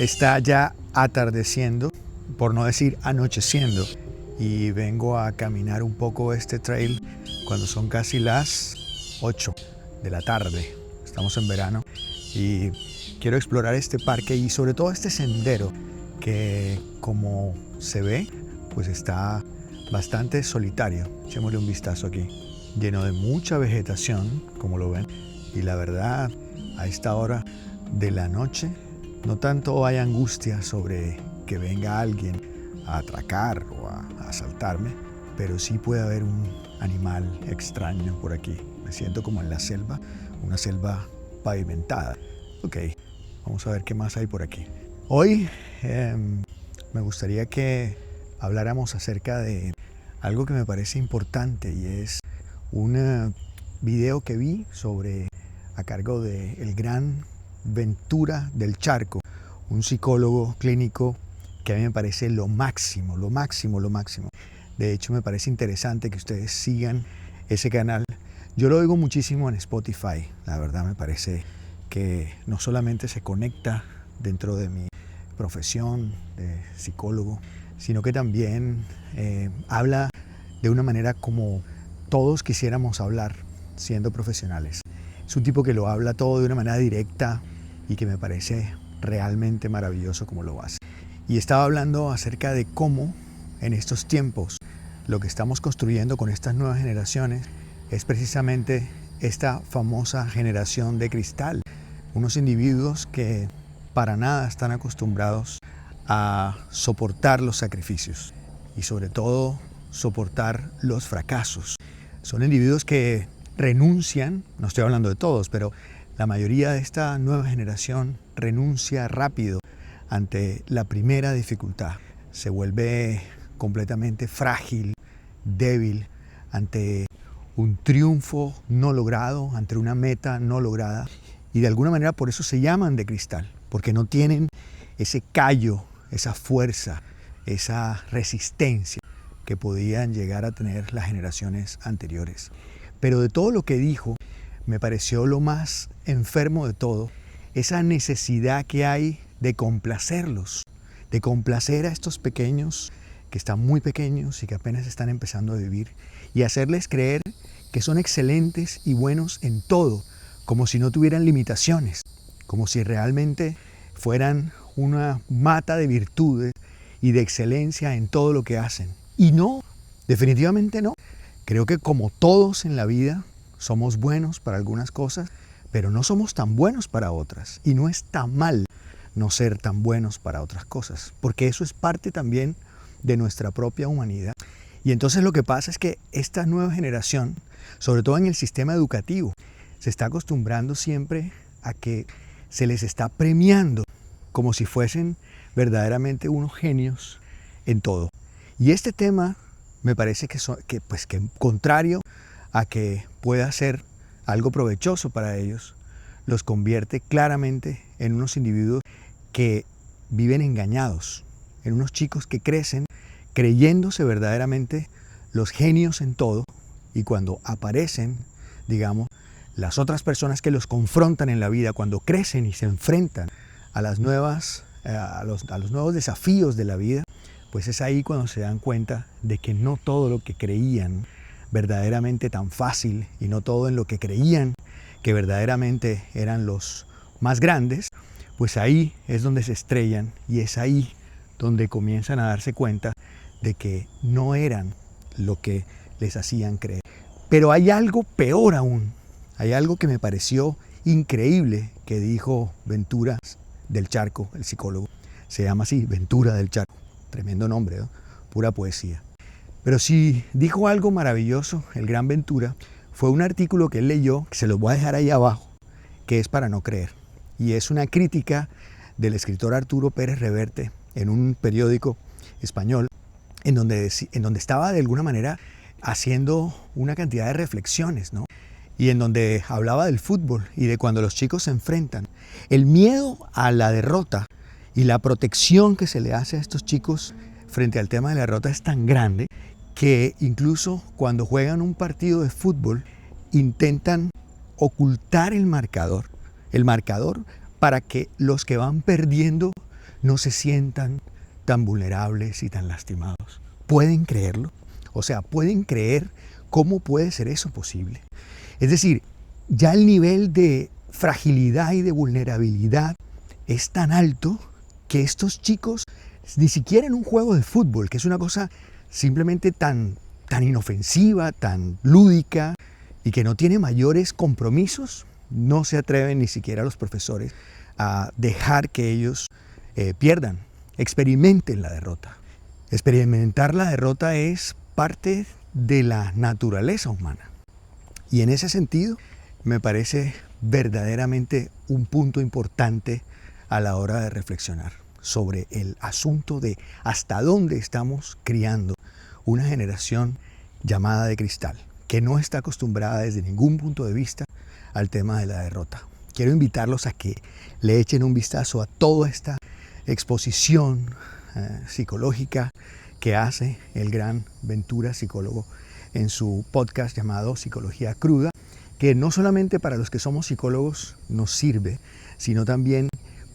Está ya atardeciendo, por no decir anocheciendo, y vengo a caminar un poco este trail cuando son casi las 8 de la tarde. Estamos en verano y quiero explorar este parque y sobre todo este sendero que, como se ve, pues está bastante solitario. Echémosle un vistazo aquí, lleno de mucha vegetación, como lo ven, y la verdad, a esta hora de la noche no tanto hay angustia sobre que venga alguien a atracar o a asaltarme, pero sí puede haber un animal extraño por aquí. Me siento como en la selva, una selva pavimentada. Ok, vamos a ver qué más hay por aquí. Hoy me gustaría que habláramos acerca de algo que me parece importante y es un video que vi a cargo del gran Ventura del Charco, un psicólogo clínico que a mí me parece lo máximo. De hecho, me parece interesante que ustedes sigan ese canal. Yo lo oigo muchísimo en Spotify. La verdad me parece que no solamente se conecta dentro de mi profesión de psicólogo, sino que también habla de una manera como todos quisiéramos hablar siendo profesionales. Es un tipo que lo habla todo de una manera directa y que me parece realmente maravilloso como lo hace. Y estaba hablando acerca de cómo en estos tiempos lo que estamos construyendo con estas nuevas generaciones es precisamente esta famosa generación de cristal. Unos individuos que para nada están acostumbrados a soportar los sacrificios y sobre todo soportar los fracasos. Son individuos que renuncian, no estoy hablando de todos, pero la mayoría de esta nueva generación renuncia rápido ante la primera dificultad. Se vuelve completamente frágil, débil ante un triunfo no logrado, ante una meta no lograda. Y de alguna manera por eso se llaman de cristal, porque no tienen ese callo, esa fuerza, esa resistencia que podían llegar a tener las generaciones anteriores. Pero de todo lo que dijo, me pareció lo más enfermo de todo, esa necesidad que hay de complacerlos, de complacer a estos pequeños que están muy pequeños y que apenas están empezando a vivir y hacerles creer que son excelentes y buenos en todo, como si no tuvieran limitaciones, como si realmente fueran una mata de virtudes y de excelencia en todo lo que hacen. Y no, definitivamente no. Creo que como todos en la vida somos buenos para algunas cosas, pero no somos tan buenos para otras. Y no está mal no ser tan buenos para otras cosas, porque eso es parte también de nuestra propia humanidad. Y entonces lo que pasa es que esta nueva generación, sobre todo en el sistema educativo, se está acostumbrando siempre a que se les está premiando como si fuesen verdaderamente unos genios en todo. Y este tema me parece que contrario a que pueda ser algo provechoso para ellos, los convierte claramente en unos individuos que viven engañados, en unos chicos que crecen creyéndose verdaderamente los genios en todo, y cuando aparecen, digamos, las otras personas que los confrontan en la vida, cuando crecen y se enfrentan a los nuevos desafíos de la vida, pues es ahí cuando se dan cuenta de que no todo lo que creían verdaderamente tan fácil y no todo en lo que creían que verdaderamente eran los más grandes, pues ahí es donde se estrellan y es ahí donde comienzan a darse cuenta de que no eran lo que les hacían creer. Pero hay algo peor aún, hay algo que me pareció increíble que dijo Ventura del Charco, el psicólogo. Se llama así, Ventura del Charco. Tremendo nombre, ¿no? Pura poesía. Pero sí dijo algo maravilloso, el gran Ventura, fue un artículo que él leyó, que se los voy a dejar ahí abajo, que es Para no creer. Y es una crítica del escritor Arturo Pérez Reverte en un periódico español, en donde estaba de alguna manera haciendo una cantidad de reflexiones, ¿no? Y en donde hablaba del fútbol y de cuando los chicos se enfrentan. El miedo a la derrota y la protección que se le hace a estos chicos frente al tema de la derrota es tan grande que incluso cuando juegan un partido de fútbol intentan ocultar el marcador para que los que van perdiendo no se sientan tan vulnerables y tan lastimados. ¿Pueden creerlo? O sea, ¿pueden creer cómo puede ser eso posible? Es decir, ya el nivel de fragilidad y de vulnerabilidad es tan alto que estos chicos, ni siquiera en un juego de fútbol, que es una cosa simplemente tan inofensiva, tan lúdica y que no tiene mayores compromisos, no se atreven ni siquiera los profesores a dejar que ellos pierdan, experimenten la derrota. Experimentar la derrota es parte de la naturaleza humana. Y en ese sentido me parece verdaderamente un punto importante a la hora de reflexionar sobre el asunto de hasta dónde estamos criando una generación llamada de cristal, que no está acostumbrada desde ningún punto de vista al tema de la derrota. Quiero invitarlos a que le echen un vistazo a toda esta exposición psicológica que hace el gran Ventura, psicólogo, en su podcast llamado Psicología Cruda, que no solamente para los que somos psicólogos nos sirve, sino también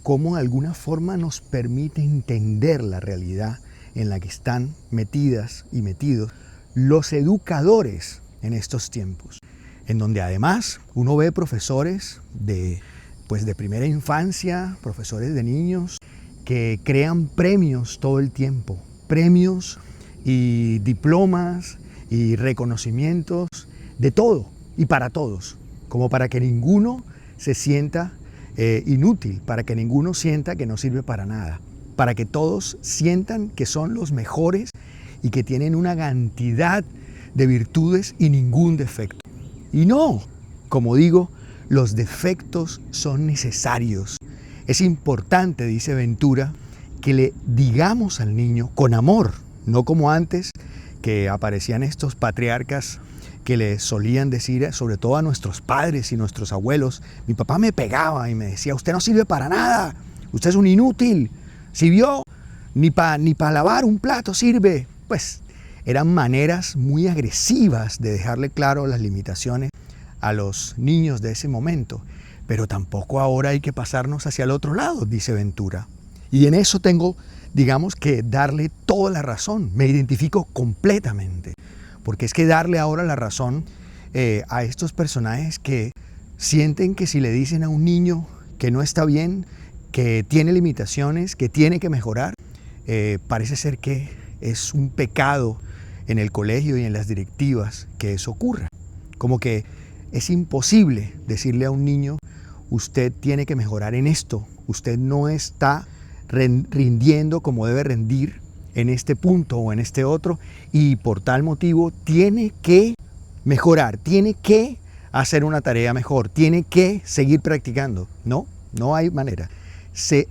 cómo de alguna forma nos permite entender la realidad en la que están metidas y metidos los educadores en estos tiempos, en donde además uno ve profesores de primera infancia, profesores de niños, que crean premios todo el tiempo, premios y diplomas y reconocimientos de todo y para todos, como para que ninguno se sienta inútil, para que ninguno sienta que no sirve para nada, para que todos sientan que son los mejores y que tienen una cantidad de virtudes y ningún defecto. Y no, como digo, los defectos son necesarios. Es importante, dice Ventura, que le digamos al niño con amor, no como antes que aparecían estos patriarcas que le solían decir, sobre todo a nuestros padres y nuestros abuelos. Mi papá me pegaba y me decía, usted no sirve para nada, usted es un inútil, si vio, ni para lavar un plato sirve. Pues eran maneras muy agresivas de dejarle claro las limitaciones a los niños de ese momento. Pero tampoco ahora hay que pasarnos hacia el otro lado, dice Ventura. Y en eso tengo, digamos, que darle toda la razón. Me identifico completamente. Porque es que darle ahora la razón a estos personajes que sienten que si le dicen a un niño que no está bien, que tiene limitaciones, que tiene que mejorar, parece ser que es un pecado en el colegio y en las directivas que eso ocurra. Como que es imposible decirle a un niño, usted tiene que mejorar en esto, usted no está rindiendo como debe rendir en este punto o en este otro, y por tal motivo tiene que mejorar, tiene que hacer una tarea mejor, tiene que seguir practicando. No hay manera.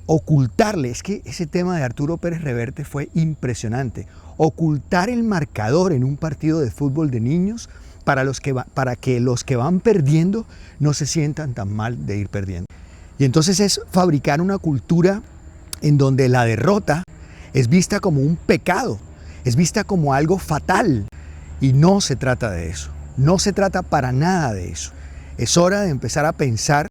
Ocultarle, es que ese tema de Arturo Pérez Reverte fue impresionante. Ocultar el marcador en un partido de fútbol de niños para que los que van perdiendo no se sientan tan mal de ir perdiendo. Y entonces es fabricar una cultura en donde la derrota es vista como un pecado, es vista como algo fatal. Y no se trata de eso, no se trata para nada de eso. Es hora de empezar a pensar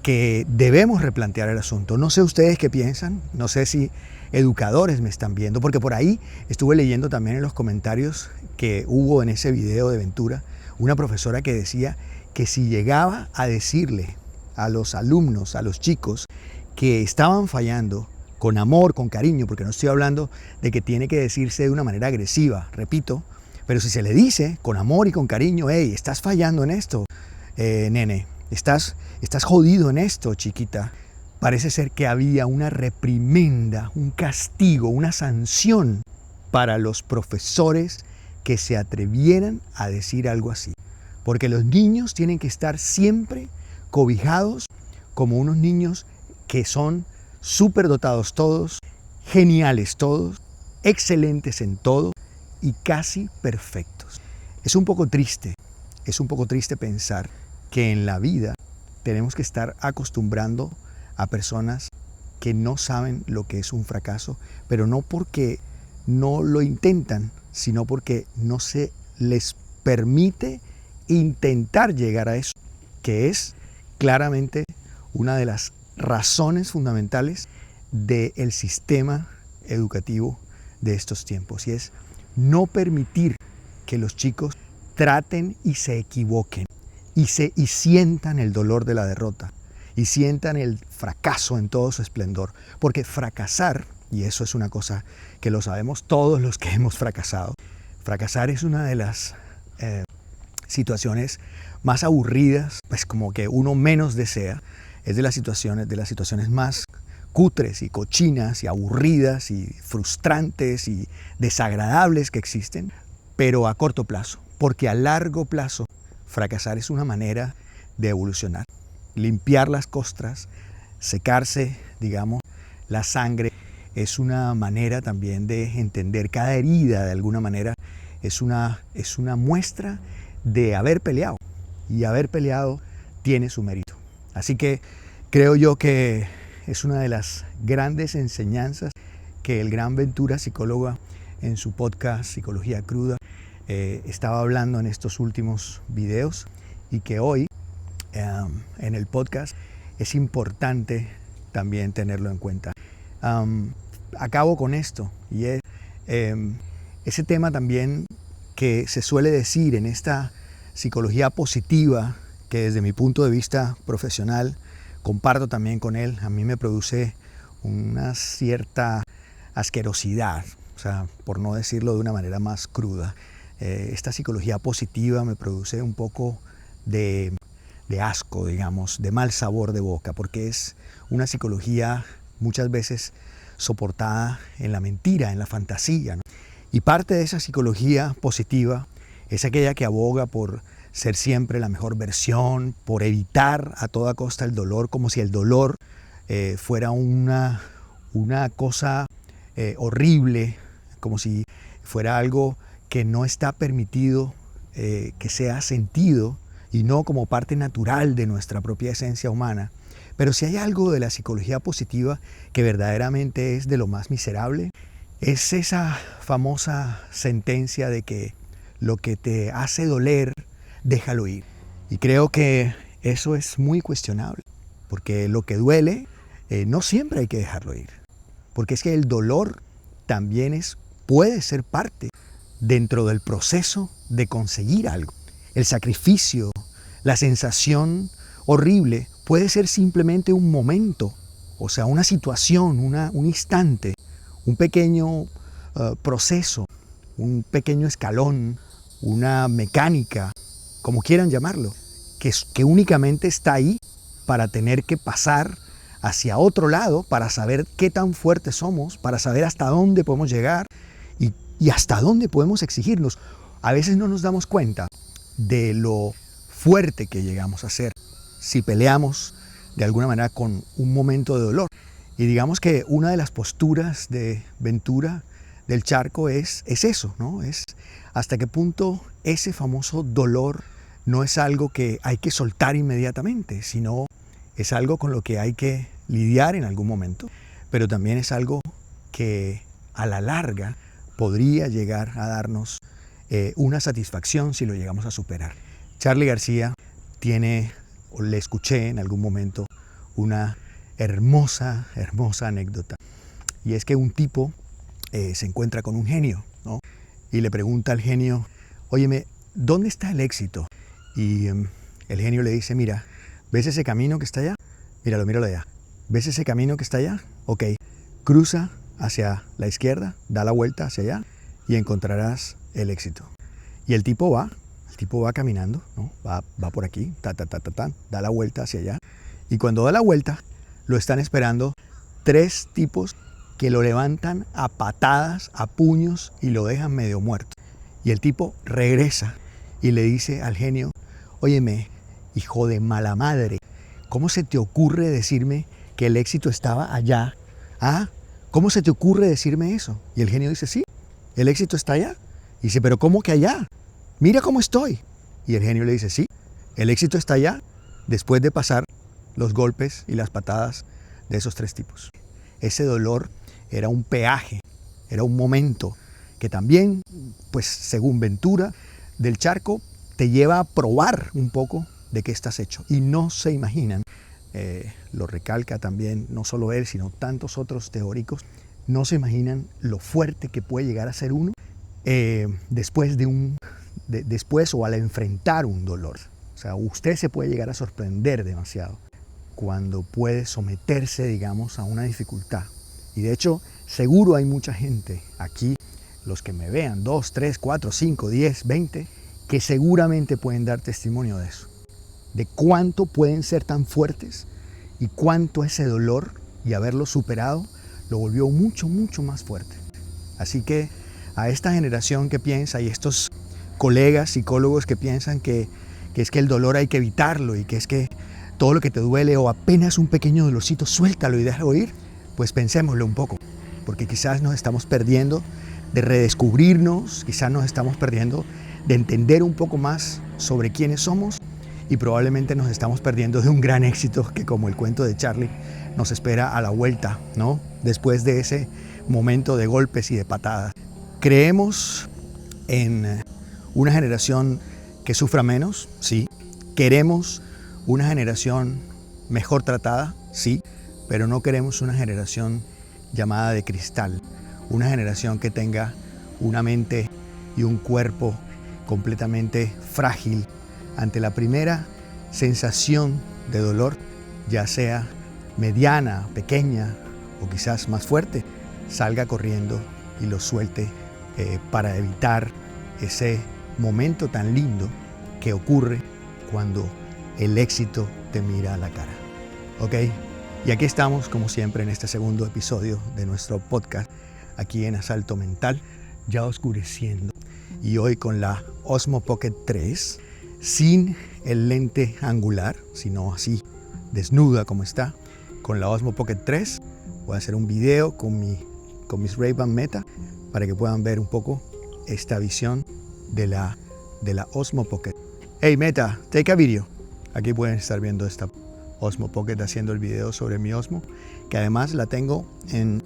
que debemos replantear el asunto. No sé ustedes qué piensan, no sé si educadores me están viendo, porque por ahí estuve leyendo también en los comentarios que hubo en ese video de Ventura, una profesora que decía que si llegaba a decirle a los alumnos, a los chicos, que estaban fallando, con amor, con cariño, porque no estoy hablando de que tiene que decirse de una manera agresiva, repito, pero si se le dice con amor y con cariño, hey, estás fallando en esto, nene, estás jodido en esto, chiquita, parece ser que había una reprimenda, un castigo, una sanción para los profesores que se atrevieran a decir algo así. Porque los niños tienen que estar siempre cobijados como unos niños que son superdotados todos, geniales todos, excelentes en todo y casi perfectos. Es un poco triste pensar que en la vida tenemos que estar acostumbrando a personas que no saben lo que es un fracaso, pero no porque no lo intentan, sino porque no se les permite intentar llegar a eso, que es claramente una de las razones fundamentales del sistema educativo de estos tiempos, y es no permitir que los chicos traten y se equivoquen y sientan el dolor de la derrota y sientan el fracaso en todo su esplendor, porque fracasar, y eso es una cosa que lo sabemos todos los que hemos fracasado, fracasar es una de las situaciones más aburridas, pues como que uno menos desea, es de las situaciones más cutres y cochinas y aburridas y frustrantes y desagradables que existen, pero a corto plazo, porque a largo plazo fracasar es una manera de evolucionar, limpiar las costras, secarse, digamos, la sangre, es una manera también de entender cada herida de alguna manera, es una muestra de haber peleado, y haber peleado tiene su mérito. Así que creo yo que es una de las grandes enseñanzas que el gran Ventura, psicólogo, en su podcast Psicología Cruda, estaba hablando en estos últimos videos, y que hoy en el podcast es importante también tenerlo en cuenta. Acabo con esto, y es ese tema también que se suele decir en esta psicología positiva, que desde mi punto de vista profesional comparto también con él. A mí me produce una cierta asquerosidad, o sea, por no decirlo de una manera más cruda. Esta psicología positiva me produce un poco de asco, digamos, de mal sabor de boca, porque es una psicología muchas veces soportada en la mentira, en la fantasía, ¿no? Y parte de esa psicología positiva es aquella que aboga por ser siempre la mejor versión, por evitar a toda costa el dolor, como si el dolor fuera una cosa horrible, como si fuera algo que no está permitido que sea sentido, y no como parte natural de nuestra propia esencia humana. Pero si hay algo de la psicología positiva que verdaderamente es de lo más miserable, es esa famosa sentencia de que lo que te hace doler, déjalo ir. Y creo que eso es muy cuestionable, porque lo que duele no siempre hay que dejarlo ir, porque es que el dolor también puede ser parte dentro del proceso de conseguir algo. El sacrificio, la sensación horrible puede ser simplemente un momento, o sea, una situación, un instante, un pequeño proceso, un pequeño escalón, una mecánica, como quieran llamarlo, que únicamente está ahí para tener que pasar hacia otro lado, para saber qué tan fuertes somos, para saber hasta dónde podemos llegar y hasta dónde podemos exigirnos. A veces no nos damos cuenta de lo fuerte que llegamos a ser si peleamos de alguna manera con un momento de dolor. Y digamos que una de las posturas de Ventura del Charco es eso, ¿no? Es hasta qué punto ese famoso dolor no es algo que hay que soltar inmediatamente, sino es algo con lo que hay que lidiar en algún momento, pero también es algo que a la larga podría llegar a darnos una satisfacción si lo llegamos a superar. Charly García le escuché en algún momento una hermosa anécdota, y es que un tipo se encuentra con un genio, ¿no? Y le pregunta al genio, óyeme, ¿dónde está el éxito? Y el genio le dice, mira, ¿ves ese camino que está allá? Míralo allá. ¿Ves ese camino que está allá? Ok, cruza hacia la izquierda, da la vuelta hacia allá y encontrarás el éxito. Y el tipo va caminando, ¿no? Va por aquí, da la vuelta hacia allá. Y cuando da la vuelta, lo están esperando 3 tipos que lo levantan a patadas, a puños, y lo dejan medio muerto. Y el tipo regresa y le dice al genio, óyeme, hijo de mala madre, ¿cómo se te ocurre decirme que el éxito estaba allá? ¿Ah? ¿Cómo se te ocurre decirme eso? Y el genio dice, sí, el éxito está allá. Y dice, pero ¿cómo que allá? Mira cómo estoy. Y el genio le dice, sí, el éxito está allá, después de pasar los golpes y las patadas de esos 3 tipos. Ese dolor era un peaje, era un momento que también, pues según Ventura del Charco, te lleva a probar un poco de qué estás hecho. Y no se imaginan lo recalca también, no solo él, sino tantos otros teóricos, no se imaginan lo fuerte que puede llegar a ser uno después o al enfrentar un dolor. O sea, usted se puede llegar a sorprender demasiado cuando puede someterse, digamos, a una dificultad. Y de hecho, seguro hay mucha gente aquí, los que me vean, 2, 3, 4, 5, 10, 20, que seguramente pueden dar testimonio de eso. De cuánto pueden ser tan fuertes y cuánto ese dolor y haberlo superado lo volvió mucho, mucho más fuerte. Así que a esta generación que piensa y estos colegas psicólogos que piensan que es que el dolor hay que evitarlo y que es que todo lo que te duele o apenas un pequeño dolorcito, suéltalo y déjalo ir, pues pensémoslo un poco, porque quizás nos estamos perdiendo de redescubrirnos, quizás nos estamos perdiendo de entender un poco más sobre quiénes somos y probablemente nos estamos perdiendo de un gran éxito que, como el cuento de Charlie, nos espera a la vuelta, ¿no? Después de ese momento de golpes y de patadas. Creemos en una generación que sufra menos, sí. Queremos una generación mejor tratada, sí, pero no queremos una generación llamada de cristal, una generación que tenga una mente y un cuerpo completamente frágil ante la primera sensación de dolor, ya sea mediana, pequeña o quizás más fuerte, salga corriendo y lo suelte para evitar ese momento tan lindo que ocurre cuando el éxito te mira a la cara. ¿Ok? Y aquí estamos, como siempre, en este segundo episodio de nuestro podcast, aquí en Asalto Mental, ya oscureciendo. Y hoy con la Osmo Pocket 3, sin el lente angular, sino así, desnuda como está, con la Osmo Pocket 3. Voy a hacer un video con mis Ray-Ban Meta para que puedan ver un poco esta visión de la Osmo Pocket. Hey Meta, take a video. Aquí pueden estar viendo esta Osmo Pocket haciendo el video sobre mi Osmo, que además la tengo en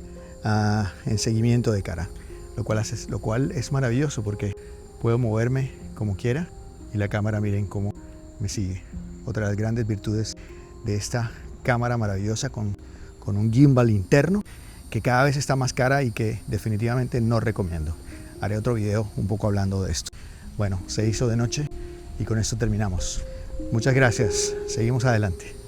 seguimiento de cara, lo cual es maravilloso porque puedo moverme como quiera y la cámara, miren cómo me sigue. Otra de las grandes virtudes de esta cámara maravillosa con un gimbal interno que cada vez está más cara y que definitivamente no recomiendo. Haré otro video un poco hablando de esto. Bueno, se hizo de noche y con esto terminamos. Muchas gracias. Seguimos adelante.